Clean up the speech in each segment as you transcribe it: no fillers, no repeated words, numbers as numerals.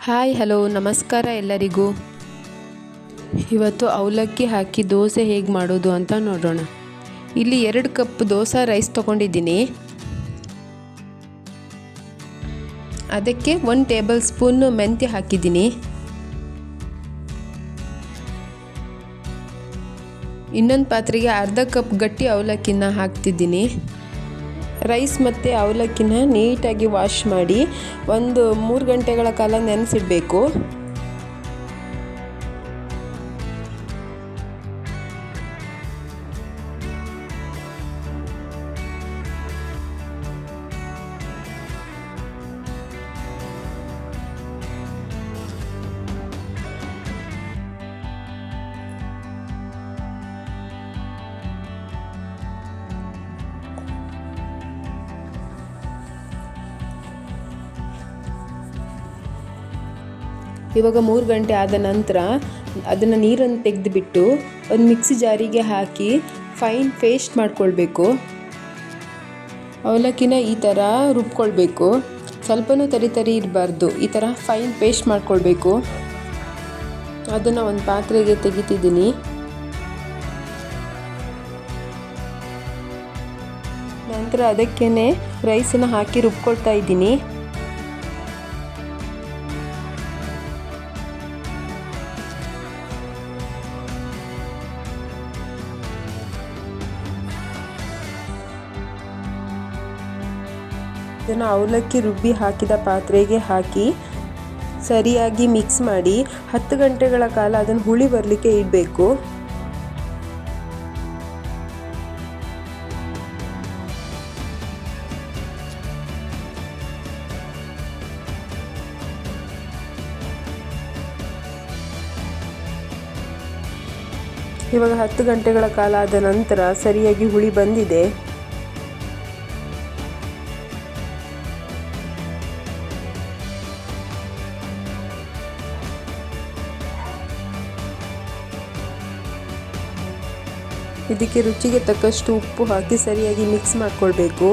Hi hello ನಮಸ್ಕಾರ ಎಲ್ಲರಿಗೂ. ಇವತ್ತು ಅವಲಕ್ಕಿ ಹಾಕಿ ದೋಸೆ ಹೇಗೆ ಮಾಡೋದು ಅಂತ ನೋಡೋಣ. ಇಲ್ಲಿ 2 ಕಪ್ ದೋಸೆ ರೈಸ್ ತೊಗೊಂಡಿದ್ದೀನಿ. ಅದಕ್ಕೆ 1 ಟೇಬಲ್ ಸ್ಪೂನ್ ಮೆಂತ್ಯ ಹಾಕಿದ್ದೀನಿ. ಇನ್ನೊಂದು ಪಾತ್ರೆಗೆ ಅರ್ಧ ಕಪ್ ಗಟ್ಟಿ ಅವಲಕ್ಕಿನ ಹಾಕ್ತಿದ್ದೀನಿ. ರೈಸ್ ಮತ್ತು ಅವಲಕ್ಕಿನ ನೀಟಾಗಿ ವಾಶ್ ಮಾಡಿ 3 ಗಂಟೆಗಳ ಕಾಲ ನೆನೆಸಿಡಬೇಕು. ಇವಾಗ 3 ಗಂಟೆ ಆದ ನಂತರ ಅದನ್ನು ನೀರನ್ನು ತೆಗೆದುಬಿಟ್ಟು ಒಂದು ಮಿಕ್ಸಿ ಜಾರಿಗೆ ಹಾಕಿ ಫೈನ್ ಪೇಸ್ಟ್ ಮಾಡ್ಕೊಳ್ಬೇಕು. ಅವಲಕ್ಕಿನ ಈ ಥರ ರುಬ್ಕೊಳ್ಬೇಕು. ಸ್ವಲ್ಪನೂ ತರಿ ಇರಬಾರ್ದು. ಈ ಥರ ಫೈನ್ ಪೇಸ್ಟ್ ಮಾಡ್ಕೊಳ್ಬೇಕು. ಅದನ್ನು ಒಂದು ಪಾತ್ರೆಗೆ ತೆಗಿತಿದ್ದೀನಿ. ನಂತರ ಅದಕ್ಕೇ ರೈಸನ್ನು ಹಾಕಿ ರುಬ್ಕೊಳ್ತಾ ಇದ್ದೀನಿ. ಇದನ್ನು ಅವಲಕ್ಕಿ ರುಬ್ಬಿ ಹಾಕಿದ ಪಾತ್ರೆಗೆ ಹಾಕಿ ಸರಿಯಾಗಿ ಮಿಕ್ಸ್ ಮಾಡಿ 10 ಗಂಟೆಗಳ ಕಾಲ ಅದನ್ನು ಹುಳಿ ಬರಲಿಕ್ಕೆ ಇಡಬೇಕು. ಇವಾಗ 10 ಗಂಟೆಗಳ ಕಾಲ ಆದ ನಂತರ ಸರಿಯಾಗಿ ಹುಳಿ ಬಂದಿದೆ. ಇದಕ್ಕೆ ರುಚಿಗೆ ತಕ್ಕಷ್ಟು ಉಪ್ಪು ಹಾಕಿ ಸರಿಯಾಗಿ ಮಿಕ್ಸ್ ಮಾಡಿಕೊಳ್ಬೇಕು.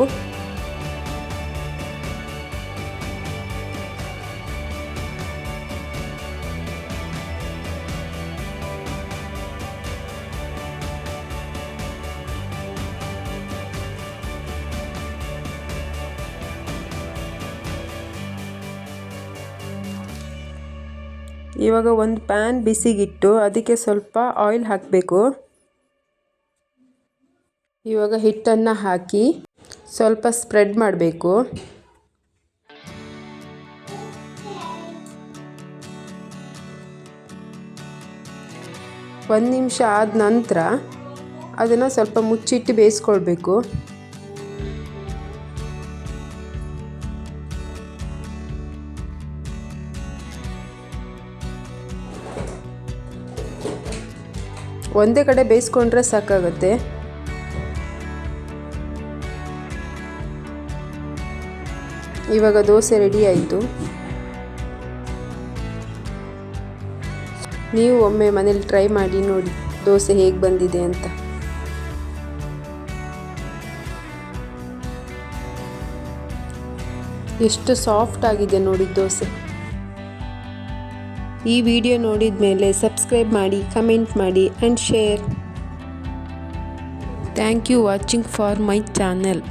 ಇವಾಗ ಒಂದು ಪ್ಯಾನ್ ಬಿಸಿಗಿಟ್ಟು ಅದಕ್ಕೆ ಸ್ವಲ್ಪ ಆಯಿಲ್ ಹಾಕಬೇಕು. ಇವಾಗ ಹಿಟ್ಟನ್ನು ಹಾಕಿ ಸ್ವಲ್ಪ ಸ್ಪ್ರೆಡ್ ಮಾಡಬೇಕು. ಒಂದು ನಿಮಿಷ ಆದ ನಂತರ ಅದನ್ನು ಸ್ವಲ್ಪ ಮುಚ್ಚಿಟ್ಟು ಬೇಯಿಸ್ಕೊಳ್ಬೇಕು. ಒಂದೇ ಕಡೆ ಬೇಯಿಸ್ಕೊಂಡ್ರೆ ಸಾಕಾಗುತ್ತೆ. ಇವಾಗ ದೋಸೆ ರೆಡಿ ಆಯಿತು. ನೀವು ಒಮ್ಮೆ ಮನೇಲಿ ಟ್ರೈ ಮಾಡಿ ನೋಡಿ ದೋಸೆ ಹೇಗೆ ಬಂದಿದೆ ಅಂತ. ಎಷ್ಟು ಸಾಫ್ಟ್ ಆಗಿದೆ ನೋಡಿ ದೋಸೆ. ಈ ವಿಡಿಯೋ ನೋಡಿದ ಮೇಲೆ ಸಬ್ಸ್ಕ್ರೈಬ್ ಮಾಡಿ, ಕಮೆಂಟ್ ಮಾಡಿ and share. Thank you watching for my channel.